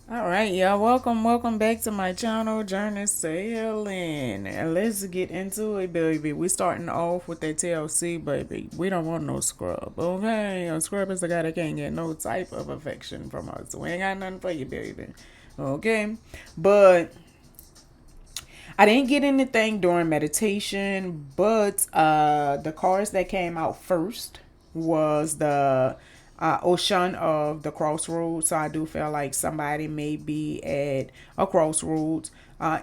All right, y'all. Welcome back to my channel, Journey Sailing. And let's get into it, baby. We starting off with that TLC, baby. We don't want no scrub, okay? A scrub is the guy that can't get no type of affection from us. We ain't got nothing for you, baby. Okay? But I didn't get anything during meditation, but the cards that came out first was the ocean of the crossroads. So I do feel like somebody may be at a crossroads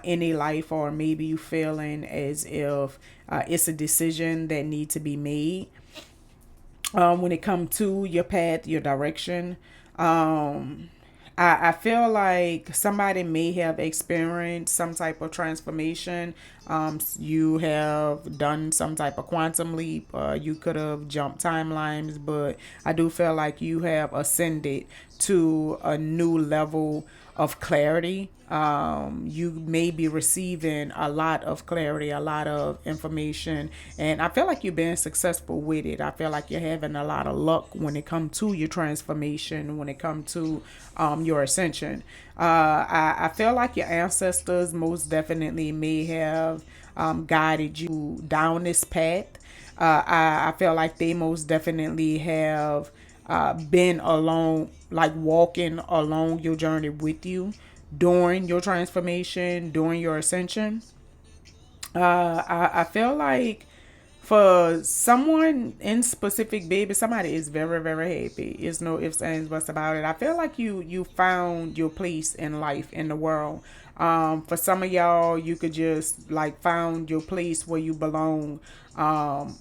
in a life, or maybe you feeling as if it's a decision that need to be made when it comes to your path, your direction. I feel like somebody may have experienced some type of transformation. You have done some type of quantum leap. You could have jumped timelines, but I do feel like you have ascended to a new level of clarity. You may be receiving a lot of clarity, a lot of information, and I feel like you're being successful with it. I feel like you're having a lot of luck when it comes to your transformation, when it comes to your ascension. I feel like your ancestors most definitely may have guided you down this path. I feel like they most definitely have been along, like walking along your journey with you during your transformation, during your ascension. I feel like for someone in specific, baby, somebody is very, very happy. There's no ifs, ands, buts about it. I feel like you found your place in life, in the world. For some of y'all, you could just like found your place where you belong.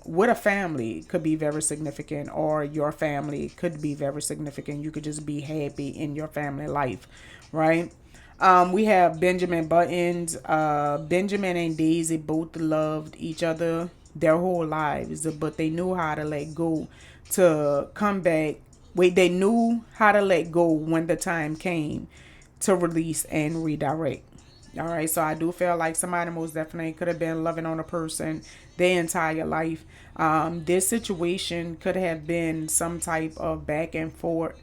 With a family could be very significant, or your family could be very significant. You could just be happy in your family life, right? We have Benjamin Buttons. Benjamin and Daisy both loved each other their whole lives, but they knew how to let go to come back. Wait, they knew how to let go when the time came to release and redirect. All right, so I do feel like somebody most definitely could have been loving on a person their entire life. This situation could have been some type of back and forth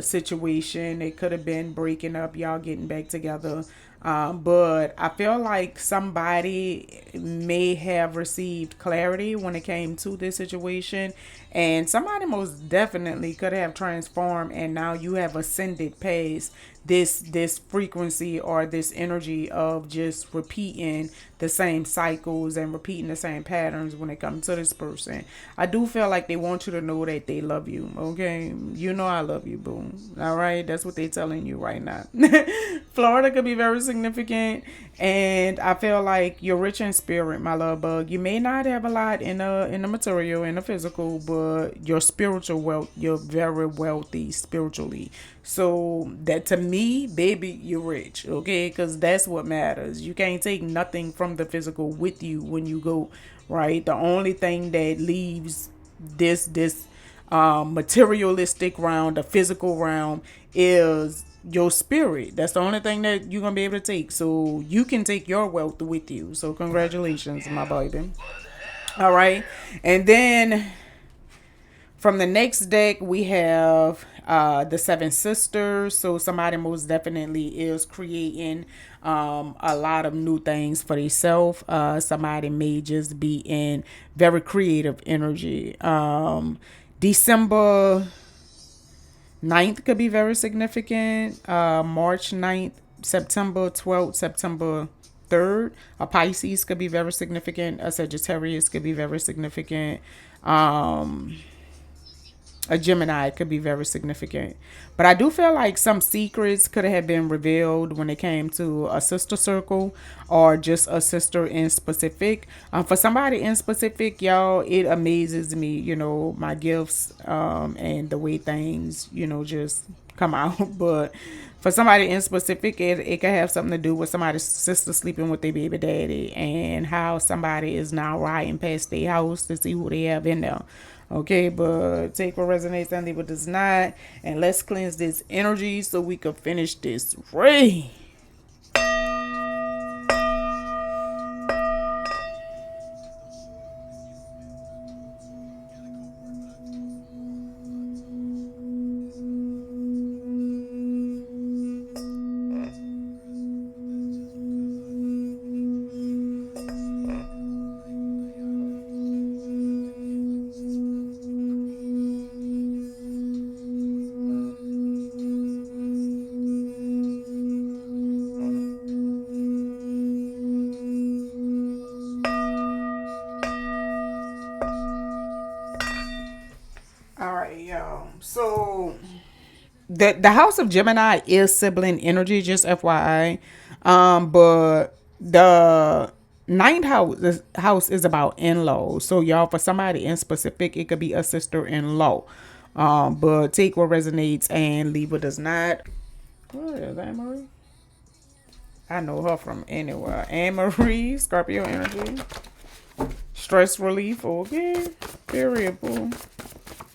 situation. It could have been breaking up, y'all getting back together. But I feel like somebody may have received clarity when it came to this situation, and somebody most definitely could have transformed, and now you have ascended past this frequency or this energy of just repeating the same cycles and repeating the same patterns when it comes to this person. I do feel like they want you to know that they love you. Okay, you know I love you, boom. All right, that's what they're telling you right now. Florida could be very significant, and I feel like you're rich in spirit, my love bug. You may not have a lot in the material, in the physical, but your spiritual wealth, you're very wealthy spiritually. So that, to me, baby, you're rich, okay? Because that's what matters. You can't take nothing from the physical with you when you go, right? The only thing that leaves this materialistic realm, the physical realm, is your spirit. That's the only thing that you're gonna be able to take. So you can take your wealth with you. So congratulations, my baby. All right, and then from the next deck, we have the Seven Sisters. So somebody most definitely is creating a lot of new things for themselves. Somebody may just be in very creative energy. December 9th could be very significant. March 9th, September 12th, September 3rd. A Pisces could be very significant. A Sagittarius could be very significant. A Gemini could be very significant. But I do feel like some secrets could have been revealed when it came to a sister circle, or just a sister in specific. For somebody in specific, y'all, it amazes me, my gifts and the way things, just come out. But for somebody in specific, it can have something to do with somebody's sister sleeping with their baby daddy, and how somebody is now riding past their house to see who they have in there. Okay, but take what resonates and leave what does not. And let's cleanse this energy so we can finish this ray. the house of Gemini is sibling energy, just FYI. But the ninth house is about in-laws. So y'all, for somebody in specific, it could be a sister-in-law. But take what resonates and leave what does not. What is Anne Marie? I know her from anywhere. Anne Marie, Scorpio energy. Stress relief, okay. Period, boo.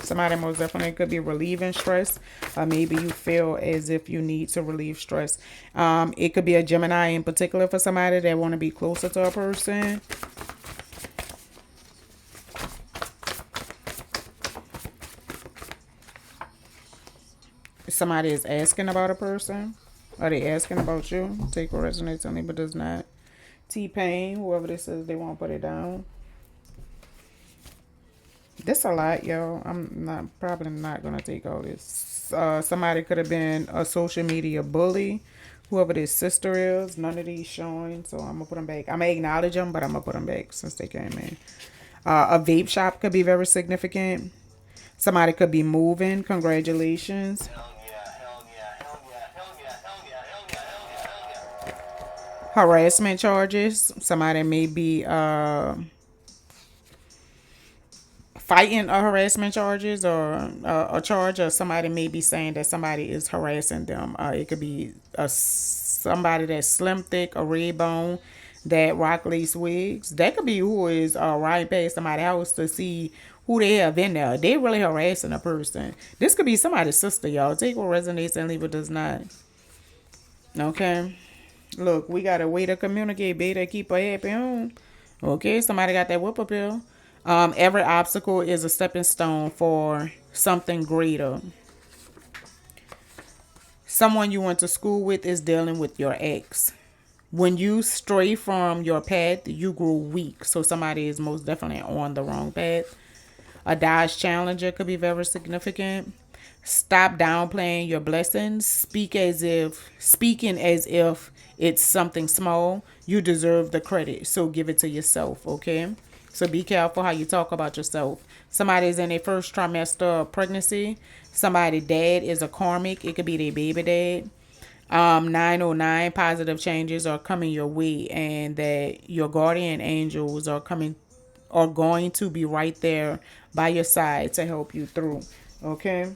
Somebody most definitely could be relieving stress. Maybe you feel as if you need to relieve stress. It could be a Gemini in particular for somebody that want to be closer to a person. Somebody is asking about a person. Are they asking about you? Take what resonates on me but does not. T-Pain, whoever this is, they won't put it down. This a lot, yo. I'm not probably not gonna take all this. Somebody could have been a social media bully, whoever this sister is. None of these showing, so I'm gonna put them back. I'm gonna acknowledge them, but I'm gonna put them back since they came in. A vape shop could be very significant. Somebody could be moving. Congratulations. Harassment charges. Somebody may be fighting a harassment charges or a charge, or somebody may be saying that somebody is harassing them. It could be somebody that's slim thick, a red bone, that rock lace wigs. That could be who is riding past somebody's house to see who they have in there. They really harassing a person. This could be somebody's sister, y'all. Take what resonates and leave what does not. Okay. Look, we got a way to communicate, better keep her happy home. Okay, somebody got that whoop pill. Every obstacle is a stepping stone for something greater. Someone you went to school with is dealing with your ex. When you stray from your path, you grow weak. So somebody is most definitely on the wrong path. A Dodge Challenger could be very significant. Stop downplaying your blessings. Speaking as if it's something small. You deserve the credit, so give it to yourself, okay? So be careful how you talk about yourself. Somebody's in their first trimester of pregnancy. Somebody's dad is a karmic. It could be their baby dad. 909, positive changes are coming your way, and that your guardian angels are going to be right there by your side to help you through. Okay?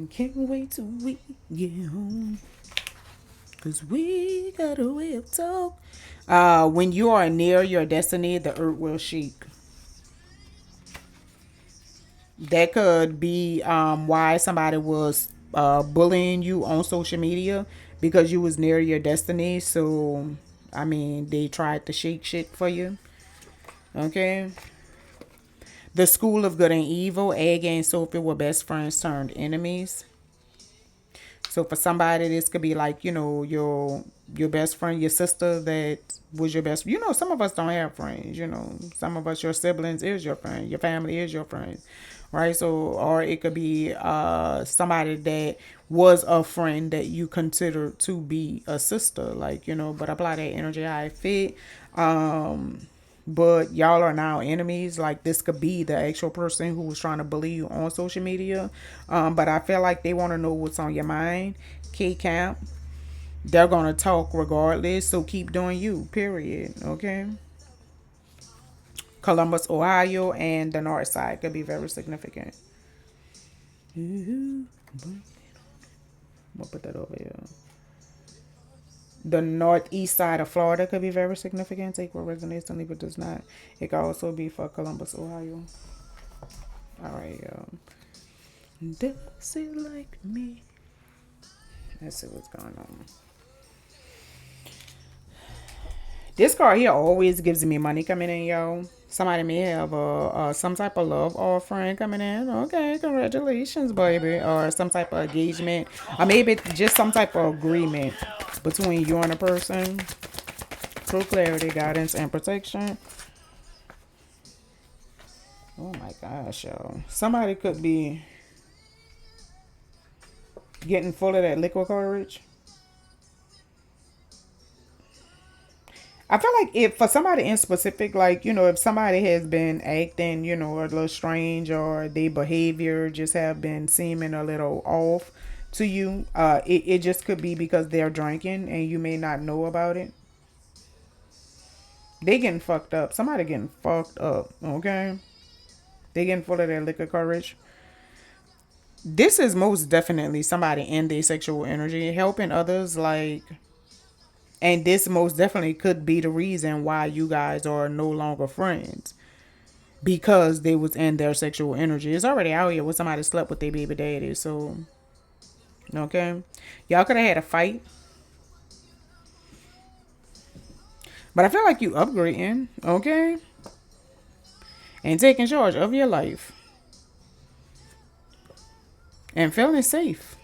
Can't wait till we get home, 'cause we got a way of talk. When you are near your destiny, the earth will shake. That could be why somebody was bullying you on social media, because you was near your destiny. So, I mean, they tried to shake shit for you. Okay. The school of good and evil. Egg and Sophie were best friends turned enemies. So for somebody, this could be like, your best friend, your sister that was your best. Some of us don't have friends. Some of us, your siblings is your friend. Your family is your friend, right? So, or it could be somebody that was a friend that you consider to be a sister, like, but apply that energy how it fit. But y'all are now enemies. Like, this could be the actual person who was trying to bully you on social media. But I feel like they want to know what's on your mind. K-Camp. They're going to talk regardless. So keep doing you, period. Okay. Columbus, Ohio, and the north side could be very significant. We'll put that over here. The northeast side of Florida could be very significant. Take what resonates and leave what does not. It could also be for Columbus, Ohio. All right, does it like me? Let's see what's going on. This card here always gives me money coming in, yo. Somebody may have some type of love offering coming in. Okay, congratulations, baby. Or some type of engagement. Or maybe just some type of agreement between you and a person. True clarity, guidance, and protection. Oh my gosh, yo. Somebody could be getting full of that liquid courage. I feel like if for somebody in specific, like, if somebody has been acting, a little strange, or their behavior just have been seeming a little off to you, it just could be because they're drinking and you may not know about it. They getting fucked up. Somebody getting fucked up, okay? They getting full of their liquor courage. This is most definitely somebody in their sexual energy helping others, like, and this most definitely could be the reason why you guys are no longer friends, because they was in their sexual energy. It's already out here where somebody slept with their baby daddy. So, okay, y'all could have had a fight, but I feel like you upgrading, okay, and taking charge of your life and feeling safe.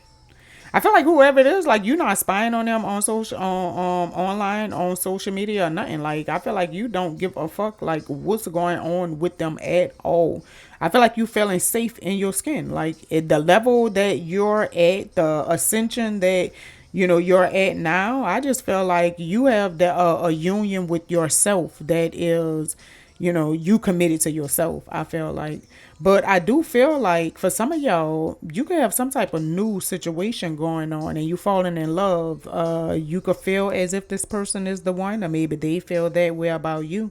I feel like whoever it is, like, you're not spying on them on social, online, on social media or nothing. Like, I feel like you don't give a fuck like what's going on with them at all. I feel like you feeling safe in your skin. Like, at the level that you're at, the ascension that you're at now. I just feel like you have a union with yourself that is, you committed to yourself. I feel like. But I do feel like for some of y'all, you could have some type of new situation going on and you falling in love. You could feel as if this person is the one, or maybe they feel that way about you.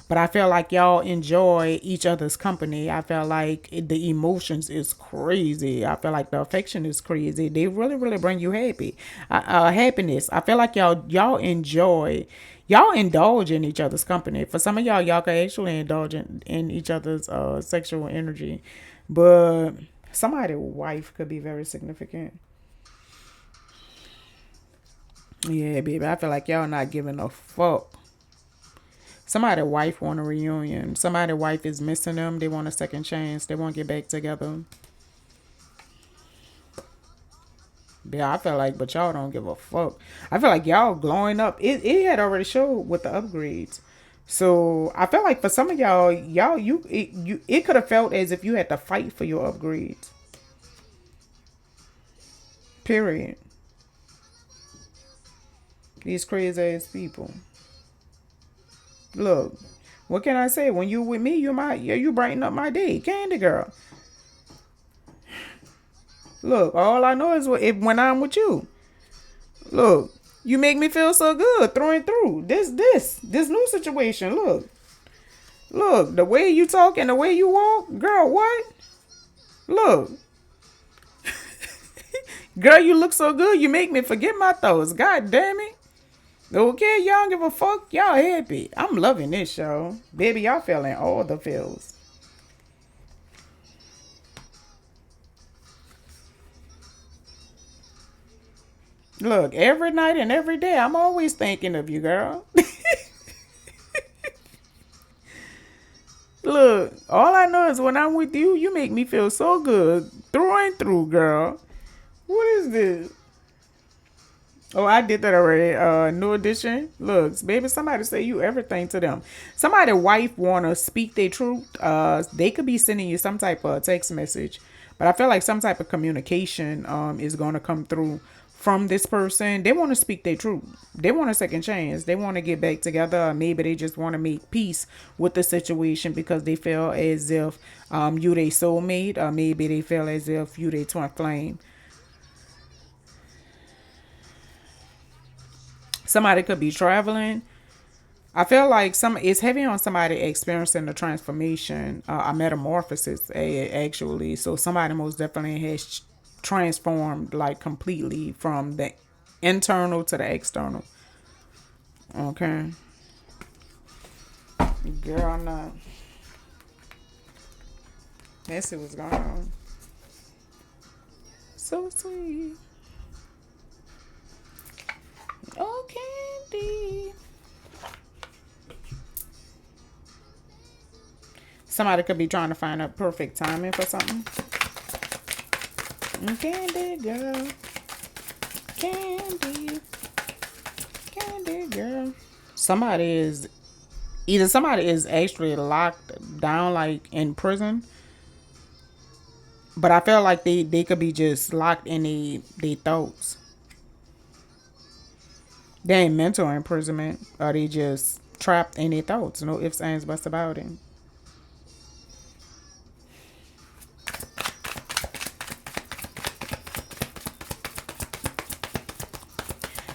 But I feel like y'all enjoy each other's company. I feel like the emotions is crazy. I feel like the affection is crazy. They really, really bring you happiness. I feel like y'all enjoy, y'all indulge in each other's company. For some of y'all can actually indulge in each other's sexual energy. But somebody's wife could be very significant. Yeah, baby. I feel like y'all not giving a fuck. Somebody wife want a reunion. Somebody wife is missing them. They want a second chance. They want to get back together. Yeah, I feel like, but y'all don't give a fuck. I feel like y'all glowing up. It had already showed with the upgrades. So I feel like for some of y'all, it could have felt as if you had to fight for your upgrades. Period. These crazy ass people. Look, what can I say? When you with me, you brighten up my day, candy girl. Look, all I know is when I'm with you. Look, you make me feel so good through and through. This new situation. Look, the way you talk and the way you walk, girl. What? Look, girl, you look so good. You make me forget my thoughts. God damn it. Okay, y'all don't give a fuck. Y'all happy. I'm loving this show. Baby, y'all feeling all the feels. Look, every night and every day, I'm always thinking of you, girl. Look, all I know is when I'm with you, you make me feel so good. Through and through, girl. What is this? Oh, I did that already. New edition. Looks, baby, somebody say you everything to them. Somebody wife wanna speak their truth. They could be sending you some type of text message, but I feel like some type of communication is gonna come through from this person. They want to speak their truth. They want a second chance. They want to get back together. Or maybe they just want to make peace with the situation because they feel as if you they soulmate, or maybe they feel as if you they twin flame. Somebody could be traveling. I feel like it's heavy on somebody experiencing a transformation, a metamorphosis, actually. So somebody most definitely has transformed like completely from the internal to the external. Okay, girl, I'm not. Let's see what's going on. So sweet. Oh, candy. Somebody could be trying to find a perfect timing for something. Candy girl. Candy. Candy girl. Somebody is actually locked down, like in prison. But I feel like they could be just locked in their thoughts. They ain't mental imprisonment, or they just trapped in their thoughts. No ifs, ands, buts about it.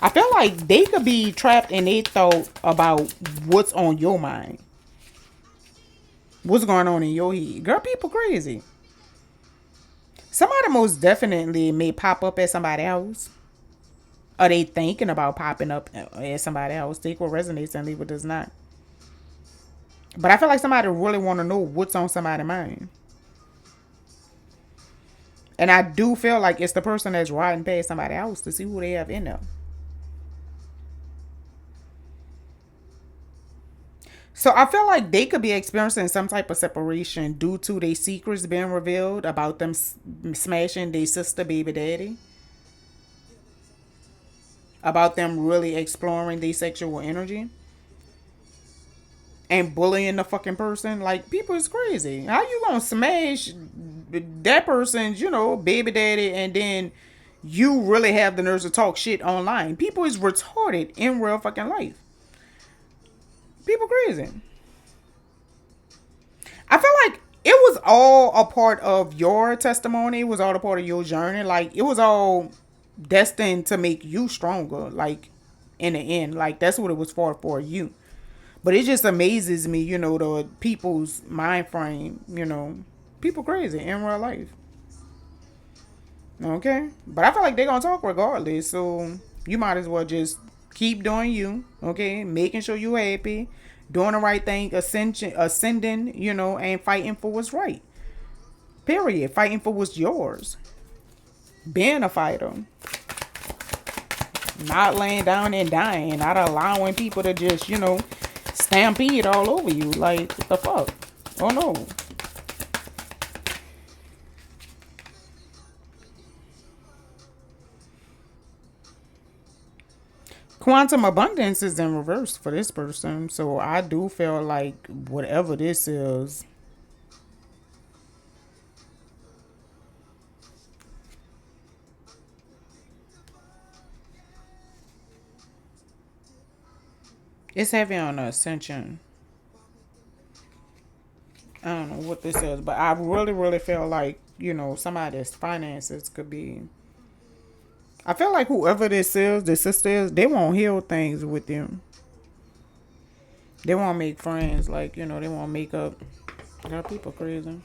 I feel like they could be trapped in their thought about what's on your mind, what's going on in your head. Girl, people crazy. Somebody most definitely may pop up as somebody else. Are they thinking about popping up as somebody else? Take what resonates and leave what does not. But I feel like somebody really want to know what's on somebody's mind. And I do feel like it's the person that's riding past somebody else to see who they have in them. So I feel like they could be experiencing some type of separation due to their secrets being revealed about them smashing their sister baby daddy. About them really exploring their sexual energy and bullying the fucking person. Like, people is crazy. How you gonna smash that person's, baby daddy, and then you really have the nerves to talk shit online? People is retarded in real fucking life. People crazy. I feel like it was all a part of your testimony. It was all a part of your journey. Like, it was all destined to make you stronger. Like, in the end, like, that's what it was for you. But it just amazes me, the people's mind frame. People crazy in real life. Okay, but I feel like they're gonna talk regardless. So you might as well just keep doing you. Okay, making sure you happy, doing the right thing, ascending, and fighting for what's right. Period. Fighting for what's yours. Being a fighter. Not laying down and dying. Not allowing people to just, stampede all over you. Like, what the fuck? Oh no. Quantum abundance is in reverse for this person. So I do feel like whatever this is, it's heavy on the ascension. I don't know what this is, but I really, really feel like, somebody's finances could be. I feel like whoever this is, the sister is, they won't heal things with them. They won't make friends. Like, they won't make up. Got people crazy.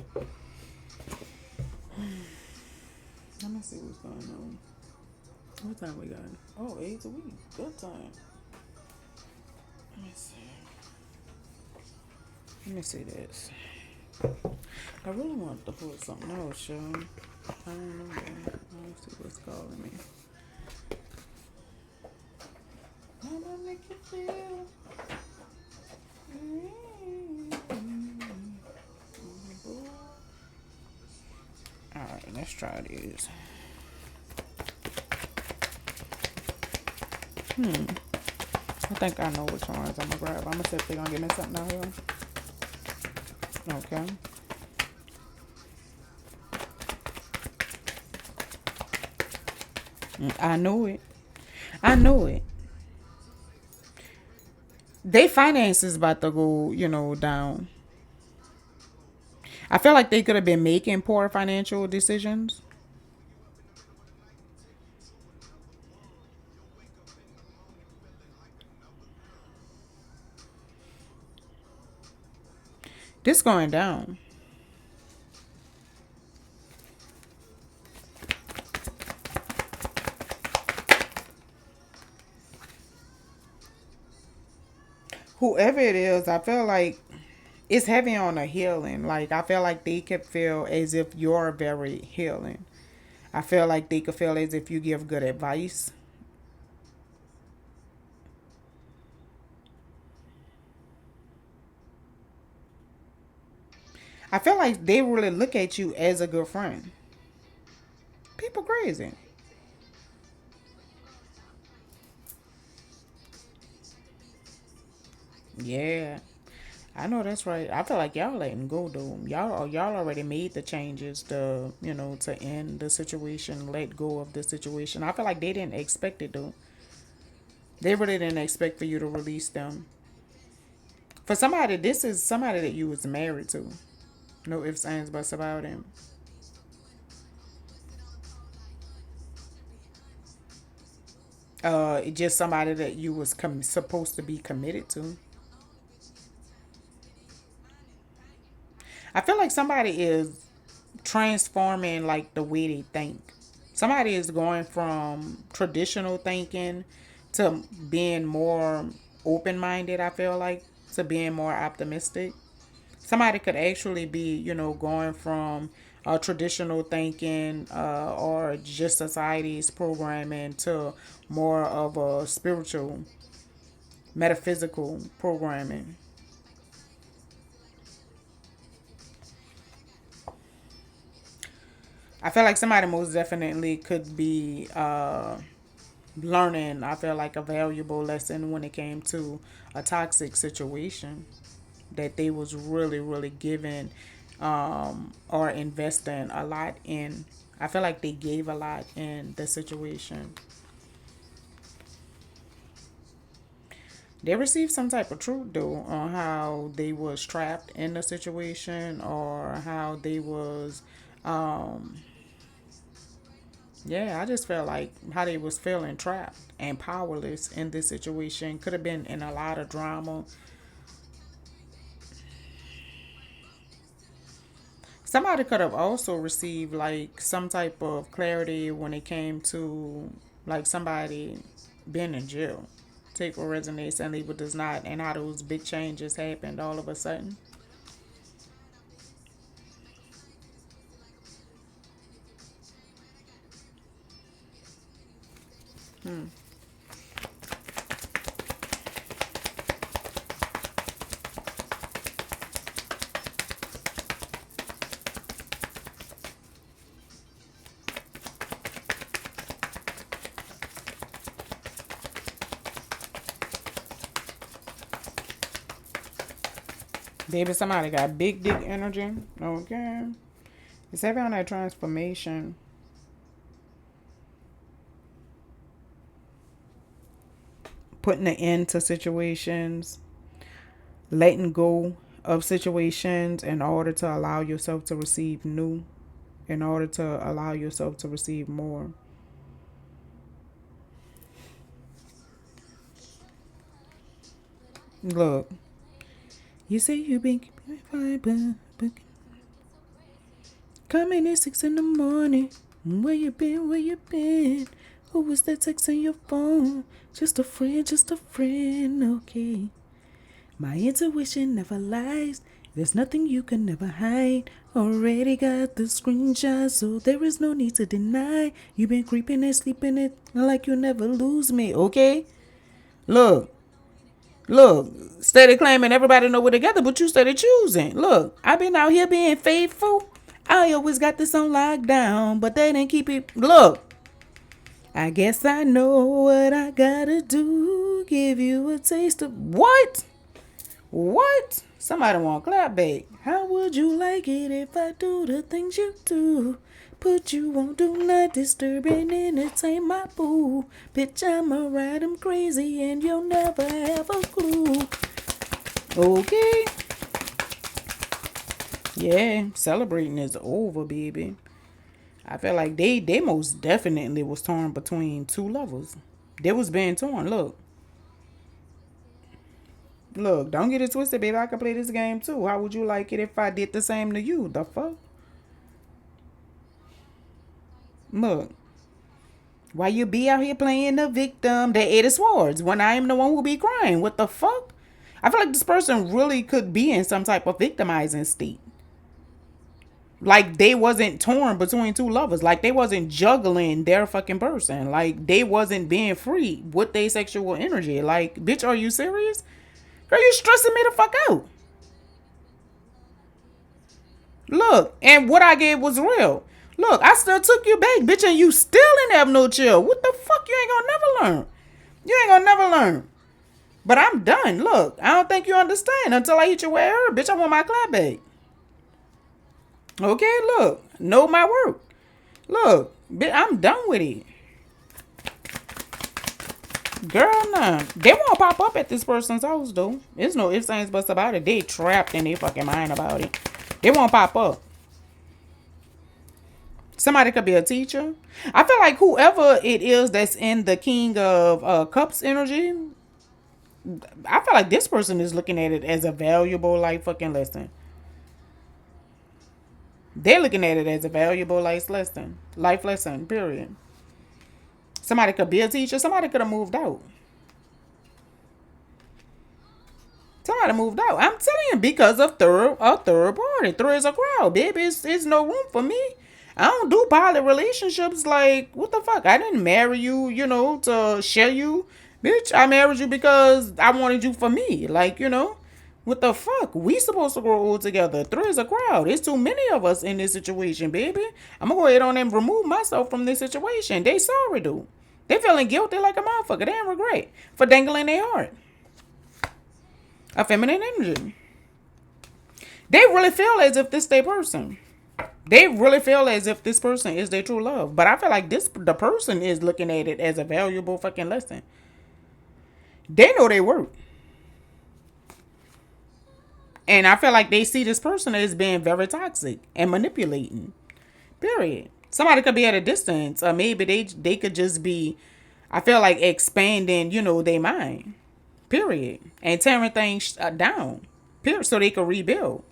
Let me see what's going on. What time we got? Oh, 8 a week. Good time. Let me see. Let me see this. I really want to put something else, y'all. I don't know. Let's see what's calling me. How do I make you feel? Alright, let's try these. I think I know which ones I'm gonna grab. I'm gonna see if they're gonna give me something out here. Okay. I knew it. I knew it. They finances about to go, down. I feel like they could have been making poor financial decisions. This going down. Whoever it is, I feel like it's heavy on the healing. Like, I feel like they could feel as if you're very healing. I feel like they could feel as if you give good advice. I feel like they really look at you as a good friend. People crazy. Yeah. I know that's right. I feel like y'all letting go though. Y'all already made the changes to end the situation, let go of the situation. I feel like they didn't expect it though. They really didn't expect for you to release them. For somebody, this is somebody that you was married to. No ifs, ands, buts about him. Just somebody that you was supposed to be committed to. I feel like somebody is transforming like the way they think. Somebody is going from traditional thinking to being more open minded, I feel like, to being more optimistic. Somebody could actually be, going from traditional thinking or just society's programming to more of a spiritual, metaphysical programming. I feel like somebody most definitely could be learning, I feel like, a valuable lesson when it came to a toxic situation that they was really, really giving or investing a lot in. I feel like they gave a lot in the situation. They received some type of truth though on how they was trapped in the situation or how they was um yeah, I just felt like how they was feeling trapped and powerless in this situation. Could have been in a lot of drama. Somebody could have also received like some type of clarity when it came to like somebody being in jail. Take what resonates and leave what does not, and how those big changes happened all of a sudden. Baby, somebody got big dick energy. Okay. It's heavy on that transformation. Putting an end to situations, letting go of situations in order to allow yourself to receive new, in order to allow yourself to receive more. Look, you say you've been keeping fine, but coming at 6 in the morning. Where you been? Where you been? Who was that texting your phone? Just a friend, okay. My intuition never lies. There's nothing you can never hide. Already got the screenshot, so there is no need to deny. You've been creeping and sleeping it like you'll never lose me, okay? Look, look, steady claiming everybody know we're together, but you steady choosing. Look, I've been out here being faithful. I always got this on lockdown, but they didn't keep it. Look, I guess I know what I gotta do. Give you a taste of what? What? Somebody want clap back. How would you like it if I do the things you do? Put you on do not disturb and entertain my boo. Bitch, I'ma ride 'em crazy and you'll never have a clue. Okay. Yeah, celebrating is over, baby. I feel like they most definitely was torn between two lovers. They was being torn. Look, don't get it twisted, baby. I can play this game too. How would you like it if I did the same to you? The fuck? Look, why you be out here playing the victim, the Eddie Swords, when I am the one who be crying? What the fuck? I feel like this person really could be in some type of victimizing state. Like they wasn't torn between two lovers. Like they wasn't juggling their fucking person. Like they wasn't being free with their sexual energy. Like, bitch, are you serious? Girl, you stressing me the fuck out. Look, and what I gave was real. Look, I still took you back, bitch, and you still didn't have no chill. What the fuck? You ain't gonna never learn. You ain't gonna never learn. But I'm done. Look, I don't think you understand until I hit you where it hurt. Bitch, I want my clap back. Okay, look, know my work. Look, bitch, I'm done with it. Girl, nah. They won't pop up at this person's house, though. There's no ifs, ands, buts about it. They trapped in their fucking mind about it. They won't pop up. Somebody could be a teacher. I feel like whoever it is that's in the King of Cups energy, I feel like this person is looking at it as a valuable, like, fucking lesson. They're looking at it as a valuable life lesson, period. Somebody could be a teacher. Somebody could have moved out. Somebody moved out. I'm telling you, because of a third party. Third is a crowd, baby. It's no room for me. I don't do poly relationships. Like, what the fuck? I didn't marry you, to share you. Bitch, I married you because I wanted you for me. Like, what the fuck? We supposed to grow old together. Three is a crowd. It's too many of us in this situation, baby. I'm gonna go ahead on and remove myself from this situation. They sorry, dude. They feeling guilty like a motherfucker. They ain't regret for dangling their heart. A feminine energy. They really feel as if this their person. They really feel as if this person is their true love. But I feel like the person is looking at it as a valuable fucking lesson. They know they work. And I feel like they see this person as being very toxic and manipulating. Period. Somebody could be at a distance, or maybe they could just be, I feel like, expanding, their mind. Period. And tearing things down. Period. So they could rebuild.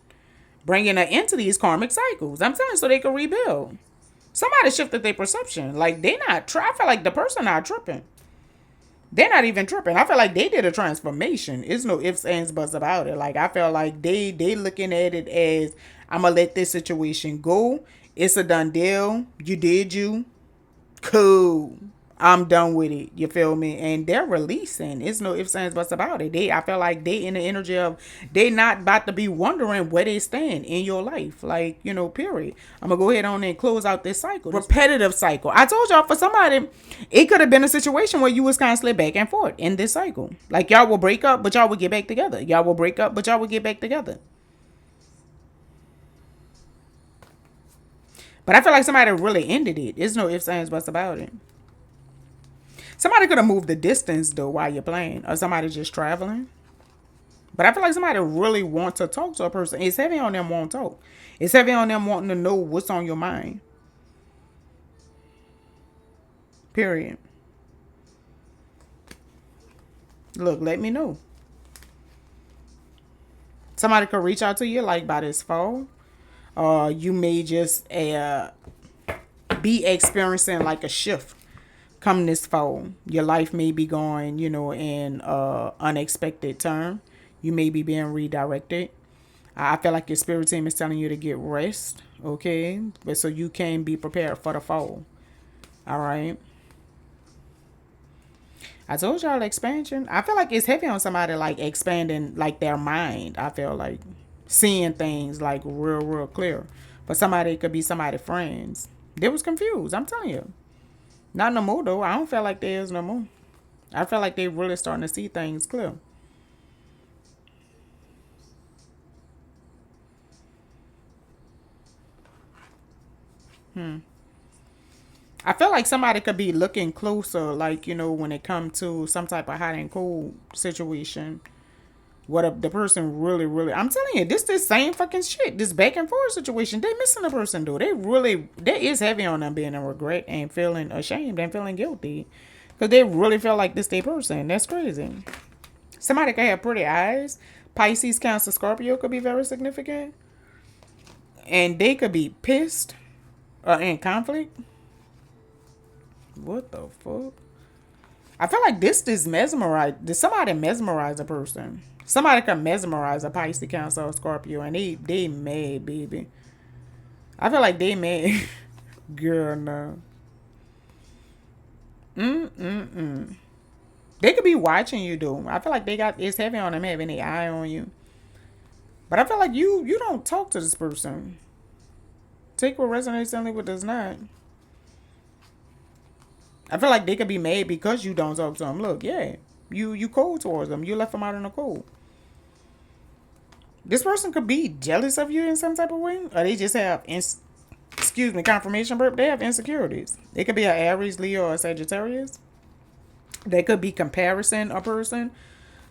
Bringing an end to these karmic cycles. I'm telling you, so they could rebuild. Somebody shifted their perception. Like, they not, I feel like the person not tripping. They're not even tripping. I feel like they did a transformation. It's no ifs, ands, buts about it. Like, I feel like they looking at it as, I'm going to let this situation go. It's a done deal. You did you. Cool. I'm done with it. You feel me? And they're releasing. It's no ifs, ands, buts about it. I feel like they in the energy of, they not about to be wondering where they stand in your life. Like, period. I'm going to go ahead on and close out this cycle. Repetitive cycle. I told y'all, for somebody, it could have been a situation where you was constantly back and forth in this cycle. Like, y'all will break up, but y'all will get back together. Y'all will break up, but y'all will get back together. But I feel like somebody really ended it. There's no ifs, ands, buts about it. Somebody could have moved the distance, though, while you're playing. Or somebody just traveling. But I feel like somebody really wants to talk to a person. It's heavy on them wanting to talk. It's heavy on them wanting to know what's on your mind. Period. Look, let me know. Somebody could reach out to you, like, by this fall. You may just be experiencing, like, a shift. Come this fall, your life may be going, in unexpected turn. You may be being redirected. I feel like your spirit team is telling you to get rest, okay? But so you can be prepared for the fall. All right. I told y'all expansion. I feel like it's heavy on somebody, like, expanding, like, their mind. I feel like seeing things, like, real clear. For somebody, it could be somebody friends. They was confused. I'm telling you. Not no more, though. I don't feel like there is no more. I feel like they really starting to see things clear. I feel like somebody could be looking closer, like, when it comes to some type of hot and cold situation. The person really, I'm telling you, this same fucking shit, this back and forth situation. They missing a person, though. That is heavy on them being in regret and feeling ashamed and feeling guilty. Because they really feel like this their person. That's crazy. Somebody could have pretty eyes. Pisces, Cancer, Scorpio could be very significant. And they could be pissed or in conflict. What the fuck? I feel like this mesmerize. Did somebody mesmerize a person? Somebody can mesmerize a Pisces, Cancer, or Scorpio, and they mad, baby. I feel like they mad. Girl, no. They could be watching you, though. I feel like it's heavy on them having their eye on you. But I feel like you don't talk to this person. Take what resonates and leave what does not. I feel like they could be mad because you don't talk to them. Look, yeah. You cold towards them. You left them out in the cold. This person could be jealous of you in some type of way. Or they just have, confirmation burp. They have insecurities. It could be an Aries, Leo, or Sagittarius. They could be comparison a person.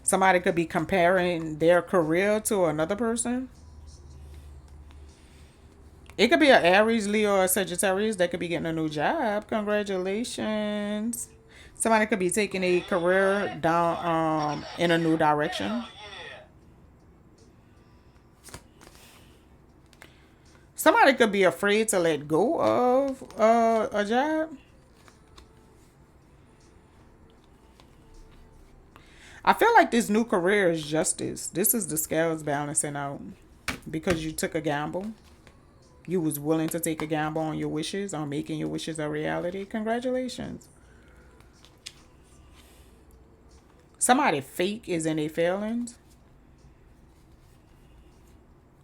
Somebody could be comparing their career to another person. It could be an Aries, Leo, or Sagittarius that could be getting a new job. Congratulations. Somebody could be taking a career down in a new direction. Somebody could be afraid to let go of a job. I feel like this new career is justice. This is the scales balancing out because you took a gamble. You was willing to take a gamble on your wishes, on making your wishes a reality. Congratulations. Somebody fake is in their feelings.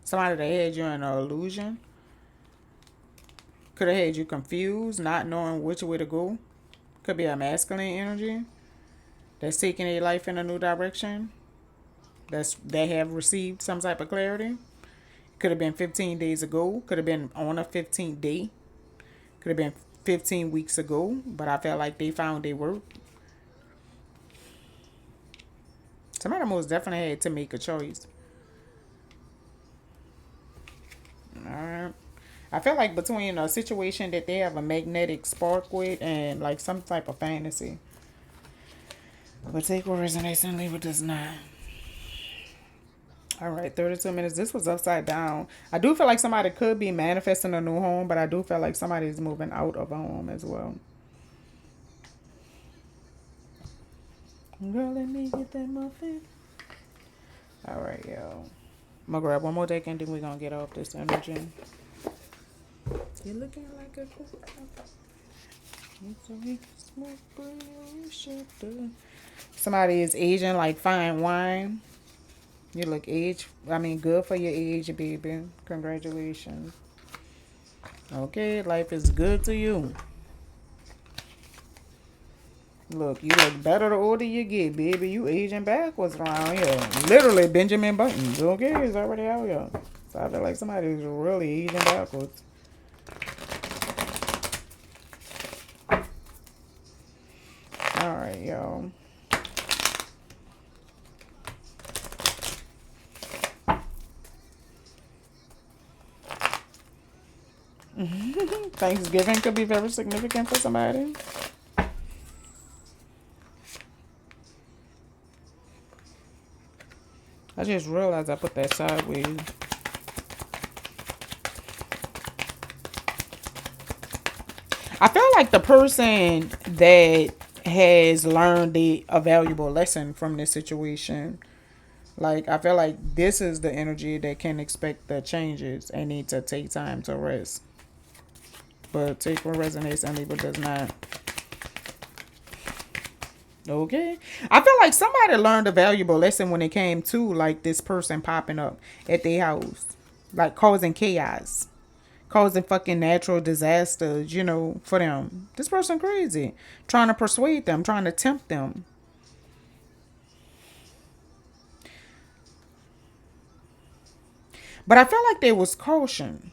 Somebody that had you in an illusion. Could have had you confused, not knowing which way to go. Could be a masculine energy that's taking their life in a new direction. They have received some type of clarity. Could have been 15 days ago. Could have been on a 15th day. Could have been 15 weeks ago. But I felt like they found their work. Somebody most definitely had to make a choice. Alright. I feel like between a situation that they have a magnetic spark with and like some type of fantasy. But take what resonates and leave what does not. All right, 32 minutes. This was upside down. I do feel like somebody could be manifesting a new home, but I do feel like somebody is moving out of a home as well. Girl, let me get that muffin. All right, yo. I'm going to grab one more deck and then we're going to get off this energy. You're looking like a cool. Somebody is aging like fine wine. You look good for your age, baby. Congratulations. Okay, life is good to you. Look, you look better the older you get, baby. You aging backwards around here. Literally Benjamin Buttons. Okay, it's already out here. So I feel like somebody's really aging backwards. Alright, y'all. Thanksgiving could be very significant for somebody. I just realized I put that sideways. I feel like the person that has learned a valuable lesson from this situation. Like, I feel like this is the energy that can expect the changes and need to take time to rest. But take what resonates and leave what does not. Okay. I feel like somebody learned a valuable lesson when it came to like this person popping up at their house. Like causing chaos. Causing fucking natural disasters, for them. This person crazy. Trying to persuade them, trying to tempt them. But I felt like there was caution.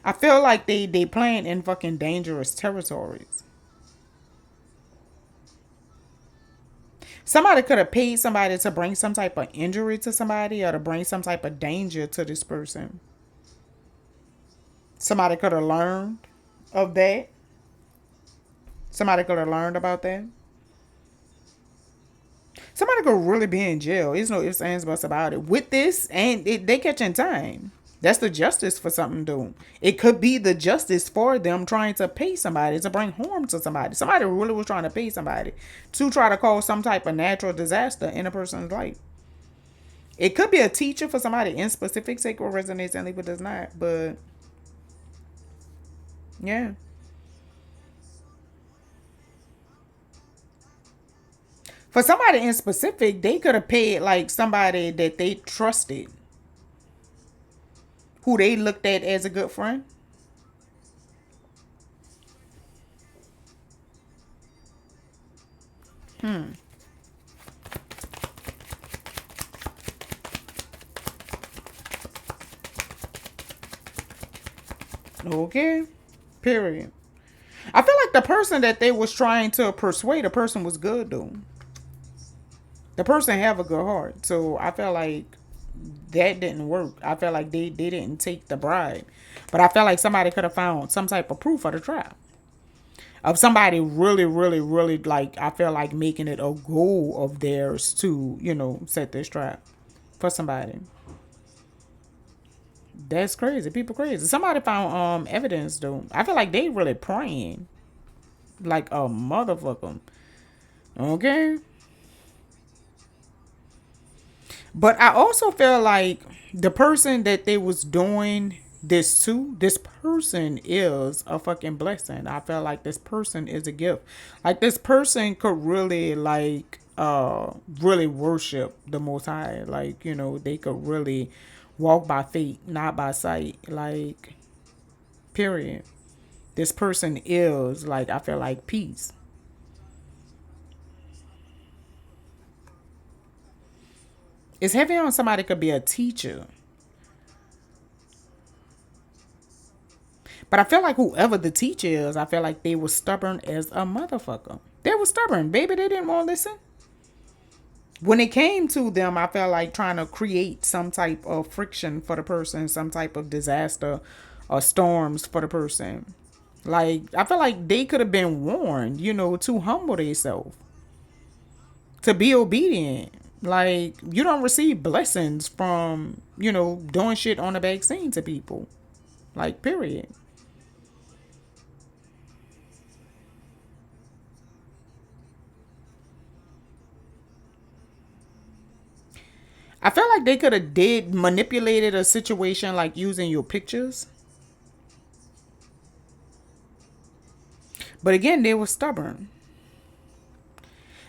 I feel like they playing in fucking dangerous territories. Somebody could have paid somebody to bring some type of injury to somebody or to bring some type of danger to this person. Somebody could have learned of that. Somebody could have learned about that. Somebody could really be in jail. There's no ifs, ands, buts about it. With this, and they catching time. That's the justice for something to do. It could be the justice for them trying to pay somebody to bring harm to somebody. Somebody really was trying to pay somebody to try to cause some type of natural disaster in a person's life. It could be a teacher for somebody in specific, sacred resonates and leave it does not. But yeah. For somebody in specific, they could have paid like somebody that they trusted, who they looked at as a good friend. Okay. Period. I feel like the person that they was trying to persuade, the person was good though. The person have a good heart. So I feel like that didn't work. I felt like they didn't take the bribe. But I felt like somebody could have found some type of proof of the trap. Of somebody really, really, really like I feel like making it a goal of theirs to, set this trap for somebody. That's crazy. People crazy. Somebody found evidence though. I feel like they really praying. Like a motherfucker. Okay? But I also feel like the person that they was doing this to, this person is a fucking blessing. I feel like this person is a gift. Like this person could really really worship the most high. Like, they could really walk by faith, not by sight. Like, period. This person is like I feel like peace. It's heavy on somebody could be a teacher. But I feel like whoever the teacher is, I feel like they were stubborn as a motherfucker. They were stubborn, baby. They didn't want to listen. When it came to them, I felt like trying to create some type of friction for the person, some type of disaster or storms for the person. Like, I feel like they could have been warned, to humble themselves, to be obedient. Like, you don't receive blessings from, doing shit on the vaccine to people. Like, period. I feel like they could have did manipulated a situation like using your pictures. But again, they were stubborn.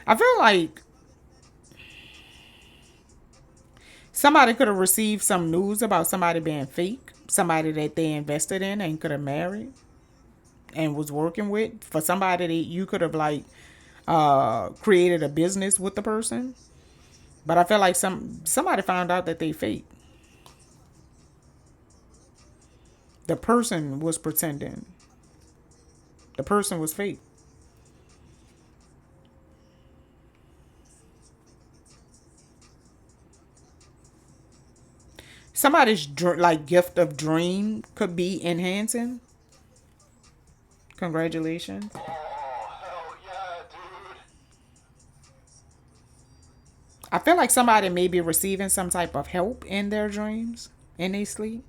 I feel like somebody could have received some news about somebody being fake, somebody that they invested in and could have married and was working with. For somebody that you could have created a business with the person. But I feel like somebody found out that they fake. The person was pretending. The person was fake. Somebody's gift of dream could be enhancing. Congratulations. Hell yeah, dude. I feel like somebody may be receiving some type of help in their dreams, in their sleep.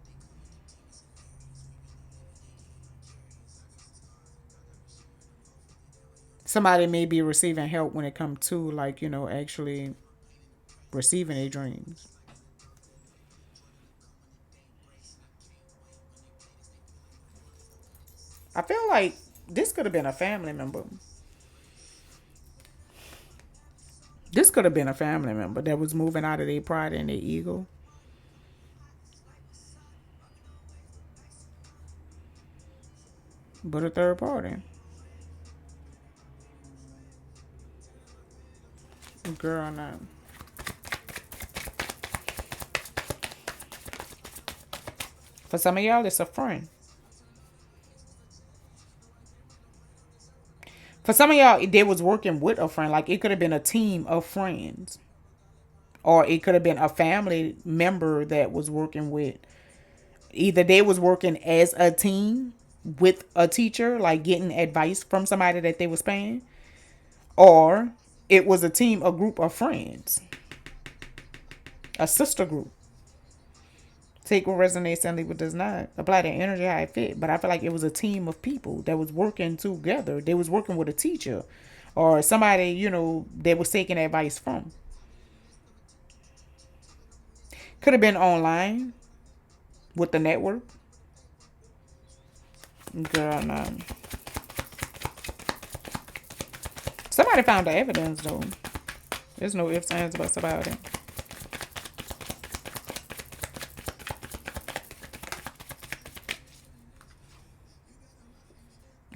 Somebody may be receiving help when it comes to actually receiving their dreams. I feel like this could have been a family member. This could have been a family member that was moving out of their pride and their ego. But a third party. Girl, no. For some of y'all, it's a friend. For some of y'all, they was working with a friend. Like it could have been a team of friends, or it could have been a family member that was working with. Either they was working as a team with a teacher, like getting advice from somebody that they was paying, or it was a team, a group of friends, a sister group. Take what resonates and leave what does not. Apply the energy how it fit. But I feel like it was a team of people that was working together. They was working with a teacher or somebody, they was taking advice from. Could have been online with the network. Girl, no. Somebody found the evidence though. There's no ifs, ands, buts about it.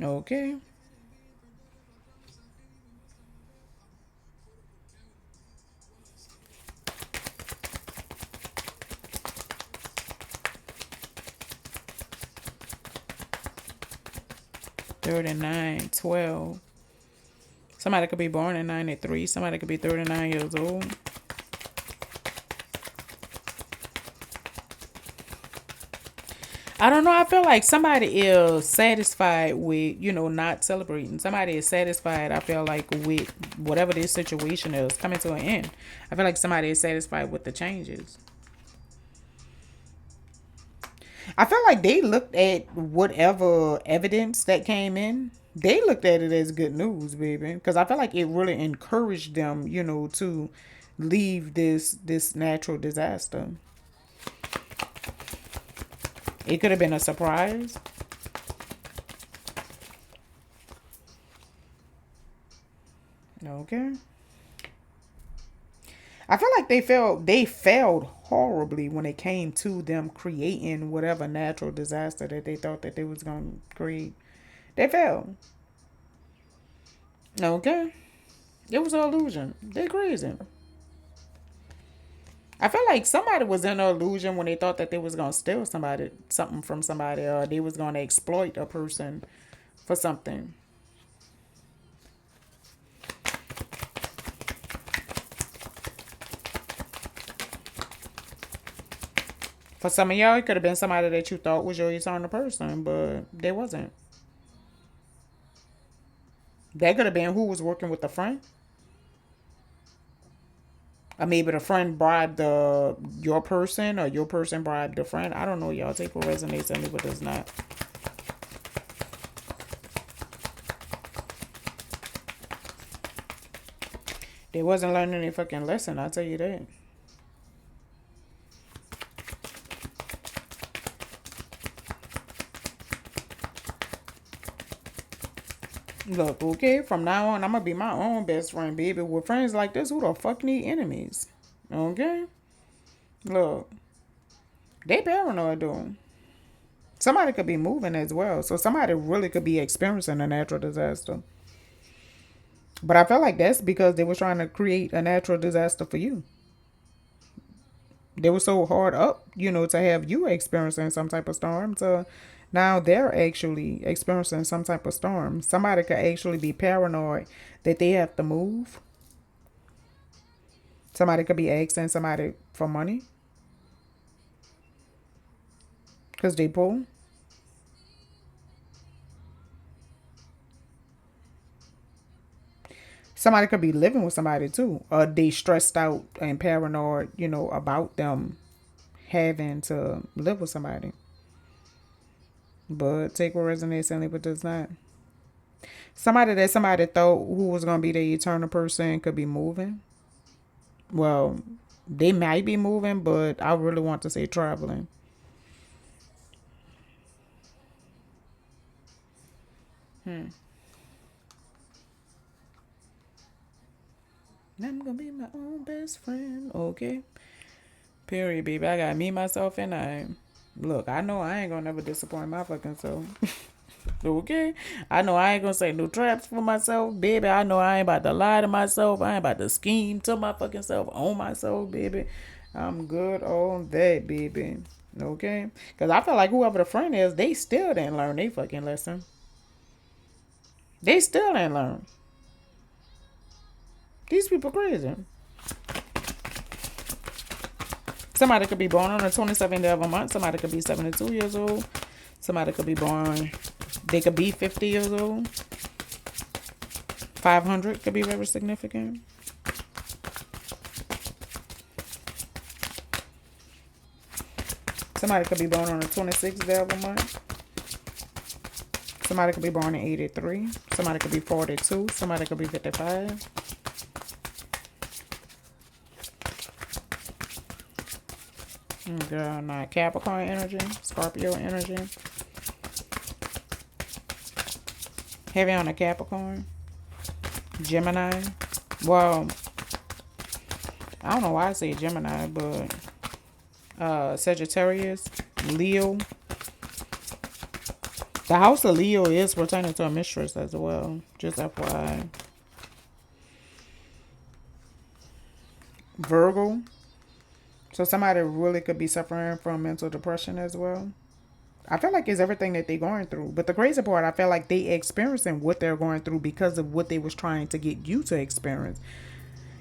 Okay. 39, 12. Somebody could be born in 93. Somebody could be 39 years old. I don't know. I feel like somebody is satisfied with, not celebrating. Somebody is satisfied, I feel like, with whatever this situation is coming to an end. I feel like somebody is satisfied with the changes. I feel like they looked at whatever evidence that came in. They looked at it as good news, baby. Because I feel like it really encouraged them, to leave this natural disaster. It could have been a surprise. Okay. I feel like they failed horribly when it came to them creating whatever natural disaster that they thought that they was gonna create. They failed. Okay. It was an illusion. They crazy. I feel like somebody was in an illusion when they thought that they was gonna steal something from somebody, or they was gonna exploit a person for something. For some of y'all, it could have been somebody that you thought was your eternal person, but they wasn't. That could have been who was working with the friend. Or maybe the friend bribed your person, or your person bribed the friend. I don't know, y'all. Take what resonates and leave what does not. They wasn't learning any fucking lesson, I'll tell you that. Look, okay, from now on, I'm gonna be my own best friend, baby. With friends like this, who the fuck need enemies? Okay? Look, they paranoid, though. Somebody could be moving as well. So somebody really could be experiencing a natural disaster. But I feel like that's because they were trying to create a natural disaster for you. They were so hard up, to have you experiencing some type of storm. So now they're actually experiencing some type of storm. Somebody could actually be paranoid that they have to move. Somebody could be asking somebody for money because they poor. Somebody could be living with somebody too, or they stressed out and paranoid, about them having to live with somebody. But take what resonates and leave what does not. Somebody that somebody thought who was gonna be the eternal person could be moving. Well, they might be moving, but I really want to say traveling. I'm gonna be my own best friend. Okay. Period, baby. I got me, myself, and I. Look, I know I ain't gonna never disappoint my fucking self. Okay? I know I ain't gonna say no traps for myself, baby. I know I ain't about to lie to myself. I ain't about to scheme to my fucking self on myself, baby. I'm good on that, baby. Okay? Because I feel like whoever the friend is, they still didn't learn their fucking lesson. They still didn't learn. These people crazy. Somebody could be born on the 27th day of a month. Somebody could be 72 years old. Somebody could be born, they could be 50 years old. 500 could be very significant. Somebody could be born on the 26th day of a month. Somebody could be born in 83. Somebody could be 42. Somebody could be 55. Girl, not Capricorn energy, Scorpio energy. Heavy on a Capricorn. Gemini. Well, I don't know why I say Gemini, but Sagittarius, Leo. The house of Leo is returning to a mistress as well. Just FYI. Virgo. So somebody really could be suffering from mental depression as well. I feel like it's everything that they're going through. But the crazy part, I feel like they experiencing what they're going through because of what they was trying to get you to experience.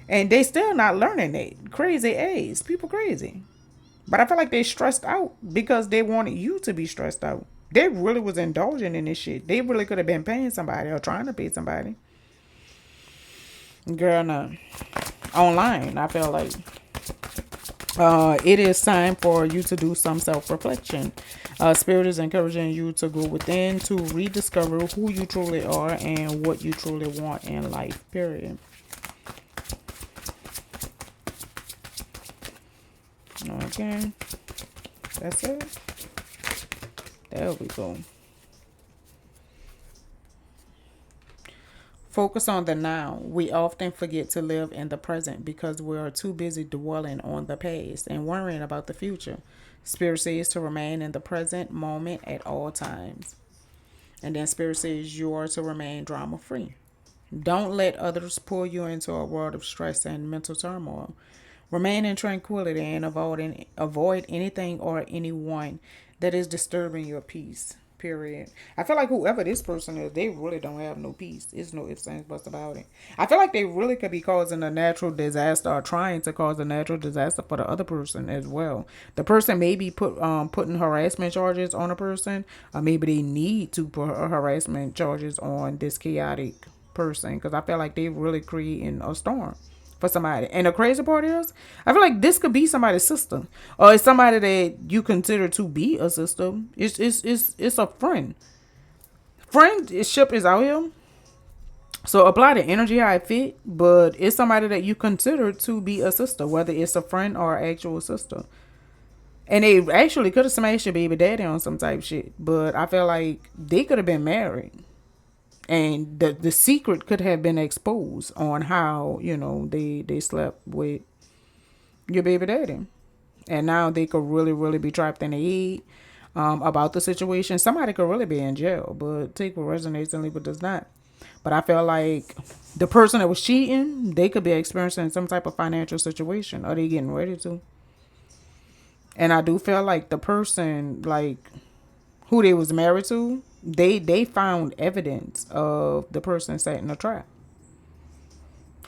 And they still not learning it. Crazy A's. People crazy. But I feel like they stressed out because they wanted you to be stressed out. They really was indulging in this shit. They really could have been paying somebody or trying to pay somebody. Girl, no. Online, I feel like it is time for you to do some self-reflection. Spirit is encouraging you to go within to rediscover who you truly are and what you truly want in life. Period. Okay. That's it. There we go. Focus on the now. We often forget to live in the present because we are too busy dwelling on the past and worrying about the future. Spirit says to remain in the present moment at all times. And then Spirit says you are to remain drama free. Don't let others pull you into a world of stress and mental turmoil. Remain in tranquility and avoid anything or anyone that is disturbing your peace. Period. I feel like whoever this person is, they really don't have no peace. It's no ifs, ands, buts about it. I feel like they really could be causing a natural disaster or trying to cause a natural disaster for the other person as well. The person may be putting harassment charges on a person, or maybe they need to put harassment charges on this chaotic person because I feel like they really creating a storm for somebody. And the crazy part is, I feel like this could be somebody's sister, or it's somebody that you consider to be a sister. It's a friend. Friendship is out here. So apply the energy how it fit, but it's somebody that you consider to be a sister, whether it's a friend or an actual sister. And they actually could have smashed your baby daddy on some type shit, but I feel like they could have been married and the secret could have been exposed on how they slept with your baby daddy, and now they could really be trapped in the head about the situation. Somebody could really be in jail, but take what resonates and leave what does not. But I feel like the person that was cheating, they could be experiencing some type of financial situation, or they getting ready to. And I do feel like the person, like, who they was married to, they found evidence of the person setting a trap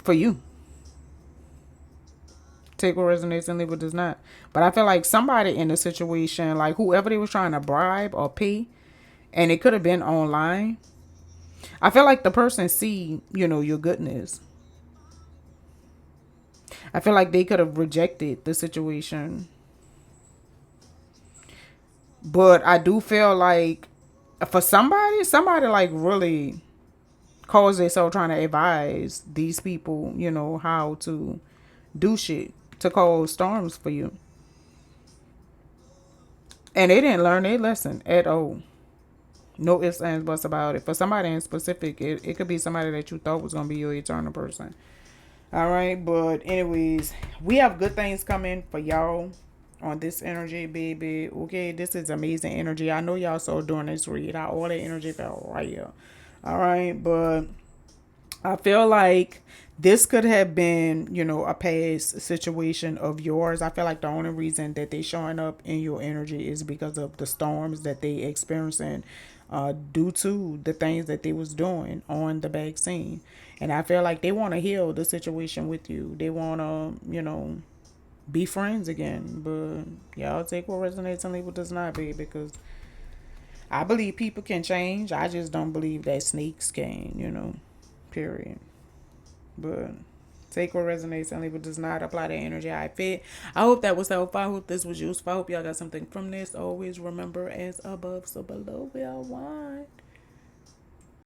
for you. Take what resonates and leave what does not. But I feel like somebody in the situation, like whoever they was trying to bribe or pay, and it could have been online. I feel like the person see, your goodness. I feel like they could have rejected the situation. But I do feel like for somebody like really calls themselves trying to advise these people, how to do shit to cause storms for you. And they didn't learn their lesson at all. No ifs, ands, buts about it. For somebody in specific, it could be somebody that you thought was going to be your eternal person. All right. But anyways, we have good things coming for y'all on this energy, baby. Okay. This is amazing energy. I know y'all saw during this read how all the energy felt right here. All right. But I feel like this could have been, a past situation of yours. I feel like the only reason that they showing up in your energy is because of the storms that they experiencing due to the things that they was doing on the vaccine. And I feel like they want to heal the situation with you. They want to, be friends again. But y'all take what resonates and leave what does not, be, because I believe people can change. I just don't believe that snakes can, period. But take what resonates and leave what does not. Apply the energy I fit. I hope that was helpful. I hope this was useful. I hope y'all got something from this. Always remember, as above, so below we are one.